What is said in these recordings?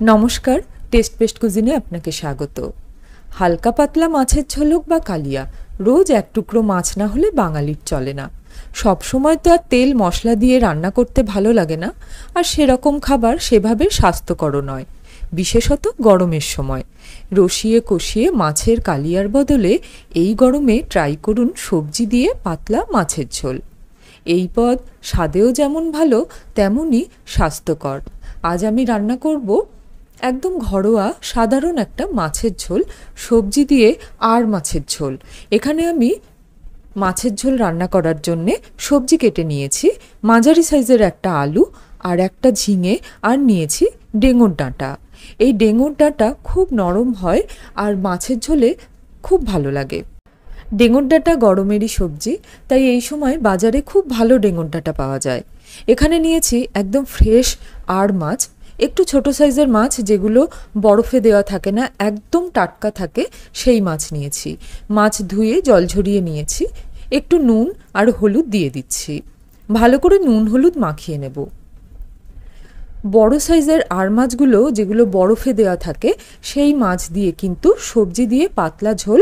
নমস্কার, test paste কুজিনে আপনাকে স্বাগত। হালকা পাতলা মাছের ঝোল হোক বা কালিয়া, রোজ এক টুকরো মাছ না হলে বাঙালির চলে না। সব সময় তো আর তেল মশলা দিয়ে রান্না করতে ভালো লাগে না, আর সেরকম খাবার সেভাবে স্বাস্থ্যকর নয়, বিশেষত গরমের সময়। রসিয়ে কষিয়ে মাছের কালিয়ার বদলে এই গরমে ট্রাই করুন সবজি দিয়ে পাতলা মাছের ঝোল। এই পদ স্বাদেও যেমন ভালো তেমনই স্বাস্থ্যকর। আজ আমি রান্না করব একদম ঘরোয়া সাধারণ একটা মাছের ঝোল, সবজি দিয়ে আর মাছের ঝোল। এখানে আমি মাছের ঝোল রান্না করার জন্যে সবজি কেটে নিয়েছি, মাঝারি সাইজের একটা আলু আর একটা ঝিঙে, আর নিয়েছি ডেঙুর ডাঁটা। এই ডেঙুর ডাঁটা খুব নরম হয় আর মাছের ঝোলে খুব ভালো লাগে। ডেঙুর ডাঁটা গরমেরই সবজি, তাই এই সময় বাজারে খুব ভালো ডেঙুর ডাঁটা পাওয়া যায়। এখানে নিয়েছি একদম ফ্রেশ আর মাছ, একটু ছোট সাইজের মাছ যেগুলো বরফে দেওয়া থাকে না, একদম টাটকা থাকে, সেই মাছ নিয়েছি। মাছ ধুয়ে জল ঝরিয়ে নিয়েছি, একটু নুন আর হলুদ দিয়ে দিচ্ছি, ভালো করে নুন হলুদ মাখিয়ে নেব। বড় সাইজের আর মাছগুলো যেগুলো বরফে দেওয়া থাকে সেই মাছ দিয়ে কিন্তু সবজি দিয়ে পাতলা ঝোল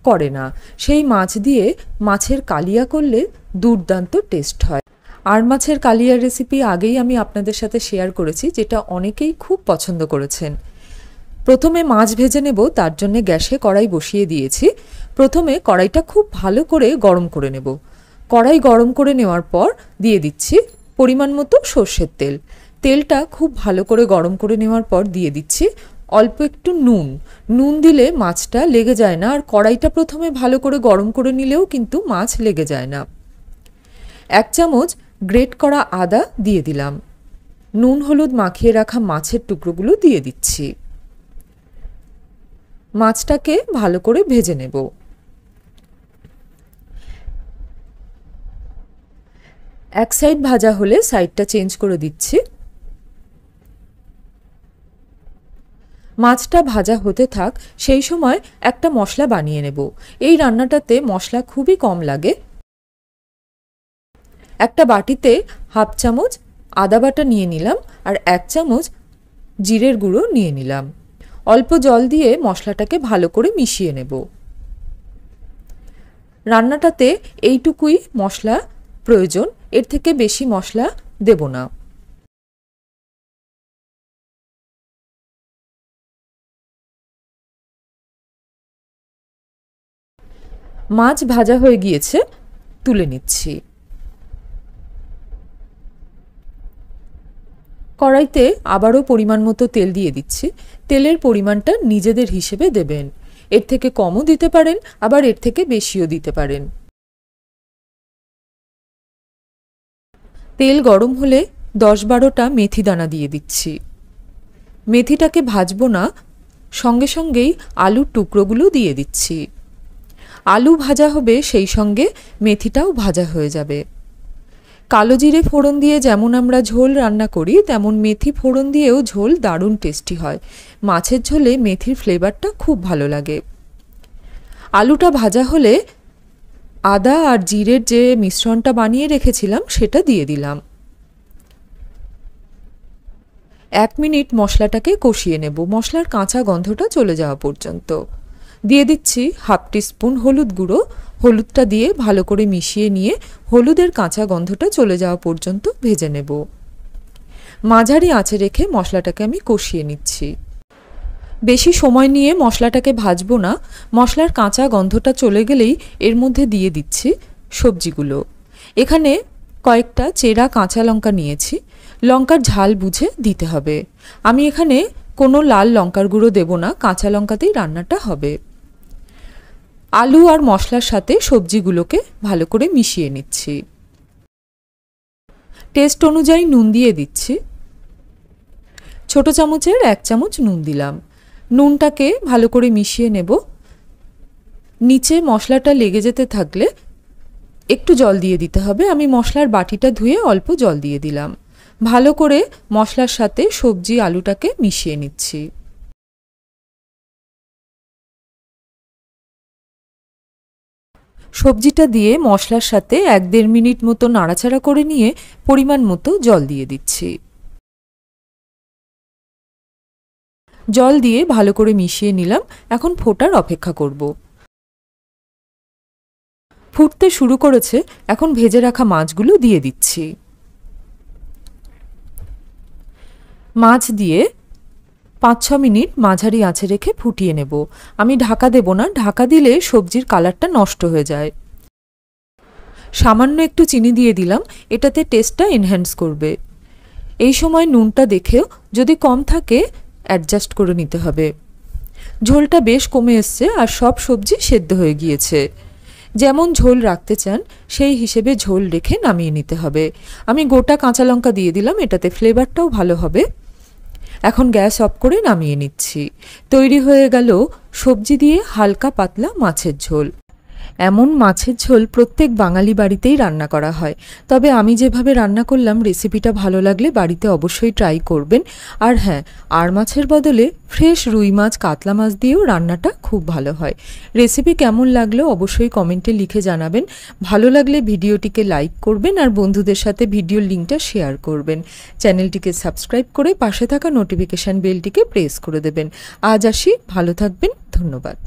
করে না, সেই মাছ দিয়ে মাছের কালিয়া করলে দুর্দান্ত টেস্ট হয়। আর মাছের কালিয়ার রেসিপি আগেই আমি আপনাদের সাথে শেয়ার করেছি, যেটা অনেকেই খুব পছন্দ করেছেন। প্রথমে মাছ ভেজে নেব, তার জন্য গ্যাসে কড়াই বসিয়ে দিয়েছি। প্রথমে কড়াইটা খুব ভালো করে গরম করে নেব। কড়াই গরম করে নেওয়ার পর দিয়ে দিচ্ছি পরিমাণ মতো সর্ষের তেল। তেলটা খুব ভালো করে গরম করে নেওয়ার পর দিয়ে দিচ্ছি অল্প একটু নুন। নুন দিলে মাছটা লেগে যায় না, আর কড়াইটা প্রথমে ভালো করে গরম করে নিলেও কিন্তু মাছ লেগে যায় না। 1 চামচ গ্রেট করা আদা দিয়ে দিলাম। নুন হলুদ মাখিয়ে রাখা মাছের টুকরোগুলো দিয়ে দিচ্ছি। মাছটাকে ভালো করে ভেজে নেব। এক সাইড ভাজা হলে সাইডটা চেঞ্জ করে দিচ্ছি। মাছটা ভাজা হতে থাক, সেই সময় একটা মশলা বানিয়ে নেব। এই রান্নাটাতে মশলা খুবই কম লাগে। একটা বাটিতে 1/2 চামচ আদা বাটা নিয়ে নিলাম, আর 1 চামচ জিরের গুঁড়ো নিয়ে নিলাম। অল্প জল দিয়ে মশলাটাকে ভালো করে মিশিয়ে নেব। রান্নাটাতে এইটুকুই মশলা প্রয়োজন, এর থেকে বেশি মশলা দেব না। মাছ ভাজা হয়ে গিয়েছে, তুলে নিচ্ছি। কড়াইতে আবারও পরিমাণ মতো তেল দিয়ে দিচ্ছি। তেলের পরিমাণটা নিজেদের হিসেবে দেবেন, এর থেকে কমও দিতে পারেন, আবার এর থেকে বেশিও দিতে পারেন। তেল গরম হলে 10-12টা মেথি দানা দিয়ে দিচ্ছি। মেথিটাকে ভাজবো না, সঙ্গে সঙ্গেই আলুর টুকরোগুলো দিয়ে দিচ্ছি। আলু ভাজা হবে, সেই সঙ্গে মেথিটাও ভাজা হয়ে যাবে। কালো জিরে ফোড়ন দিয়ে যেমন আমরা ঝোল রান্না করি, তেমন মেথি ফোড়ন দিয়েও ঝোল দারুণ টেস্টি হয়। মাছের ঝোলে মেথির ফ্লেভারটা খুব ভালো লাগে। আলুটা ভাজা হলে আদা আর জিরের যে মিশ্রণটা বানিয়ে রেখেছিলাম সেটা দিয়ে দিলাম। 1 মিনিট মশলাটাকে কষিয়ে নেব, মশলার কাঁচা গন্ধটা চলে যাওয়া পর্যন্ত। দিয়ে দিচ্ছি 1/2 টিস্পুন হলুদ গুঁড়ো। হলুদটা দিয়ে ভালো করে মিশিয়ে নিয়ে হলুদের কাঁচা গন্ধটা চলে যাওয়া পর্যন্ত ভেজে নেব। মাঝারি আঁচে রেখে মশলাটাকে আমি কষিয়ে নিচ্ছি। বেশি সময় নিয়ে মশলাটাকে ভাজবো না, মশলার কাঁচা গন্ধটা চলে গেলেই এর মধ্যে দিয়ে দিচ্ছি সবজিগুলো। এখানে কয়েকটা চেরা কাঁচা লঙ্কা নিয়েছি, লঙ্কার ঝাল বুঝে দিতে হবে। আমি এখানে কোনো লাল লঙ্কার গুঁড়ো দেব না, কাঁচা লঙ্কাতেই রান্নাটা হবে। আলু আর মশলার সাথে সবজিগুলোকে ভালো করে মিশিয়ে নিচ্ছি। টেস্ট অনুযায়ী নুন দিয়ে দিচ্ছি। ছোট চামচের 1 চামচ নুন দিলাম। নুনটাকে ভালো করে মিশিয়ে নেব। নিচে মশলাটা লেগে যেতে থাকলে একটু জল দিয়ে দিতে হবে। আমি মশলার বাটিটা ধুয়ে অল্প জল দিয়ে দিলাম। ভালো করে মশলার সাথে সবজি আলুটাকে মিশিয়ে নিচ্ছি। সবজিটা দিয়ে মশলার সাথে 1-1.5 মিনিট মতো নাড়াচাড়া করে নিয়ে পরিমাণ মতো জল দিয়ে দিচ্ছি। জল দিয়ে ভালো করে মিশিয়ে নিলাম। এখন ফোটার অপেক্ষা করব। ফুটতে শুরু করেছে, এখন ভেজে রাখা মাছগুলো দিয়ে দিচ্ছি। মাছ দিয়ে 5-6 মিনিট মাঝারি আঁচে রেখে ফুটিয়ে নেব। আমি ঢাকা দেব না, ঢাকা দিলে সবজির কালারটা নষ্ট হয়ে যায়। সামান্য একটু চিনি দিয়ে দিলাম, এটাতে টেস্টটা এনহ্যান্স করবে। এই সময় নুনটা দেখেও যদি কম থাকে অ্যাডজাস্ট করে নিতে হবে। ঝোলটা বেশ কমে এসছে আর সব সবজি সেদ্ধ হয়ে গিয়েছে। যেমন ঝোল রাখতে চান সেই হিসেবে ঝোল রেখে নামিয়ে নিতে হবে। আমি গোটা কাঁচা লঙ্কা দিয়ে দিলাম, এটাতে ফ্লেভারটাও ভালো হবে। এখন গ্যাস অফ করে নামিয়ে নিচ্ছি। তৈরি হয়ে গেল সবজি দিয়ে হালকা পাতলা মাছের ঝোল। এমন মাছের ঝোল প্রত্যেক বাঙালি বাড়িতেই রান্না করা হয়, তবে আমি যেভাবে রান্না করলাম রেসিপিটা ভালো লাগলে বাড়িতে অবশ্যই ট্রাই করবেন। আর হ্যাঁ, আর মাছের বদলে ফ্রেশ রুই মাছ, কাতলা মাছ দিয়েও রান্নাটা খুব ভালো হয়। রেসিপি কেমন লাগলো অবশ্যই কমেন্টে লিখে জানাবেন। ভালো লাগলে ভিডিওটিকে লাইক করবেন আর বন্ধুদের সাথে ভিডিওর লিঙ্কটা শেয়ার করবেন। চ্যানেলটিকে সাবস্ক্রাইব করে পাশে থাকা নোটিফিকেশান বেলটিকে প্রেস করে দেবেন। আজ আসি, ভালো থাকবেন, ধন্যবাদ।